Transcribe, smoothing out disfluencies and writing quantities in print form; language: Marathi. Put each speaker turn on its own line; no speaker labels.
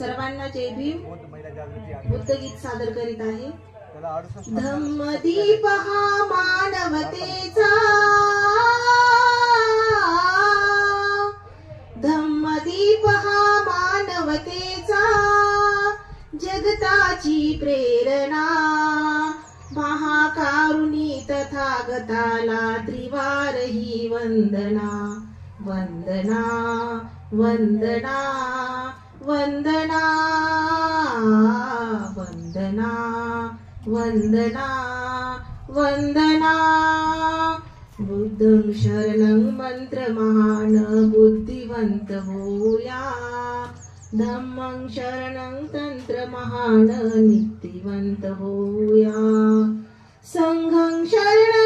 सर्वांना जय भीम. बुद्ध गीत सादर करीत आहे. धम्मदीप हा मानवतेचा, धम्मदीप हा मानवतेचा, जगताची प्रेरणा, महाकारुणी तथागताला त्रिवार ही वंदना. वंदना वंदना वंदना वंदना वंदना वंदना. बुद्धं शरणं मंत्र महान बुद्धिवंत होया. धम्मं शरणं तंत्र महान नीतिवंत होया. संघं शरणं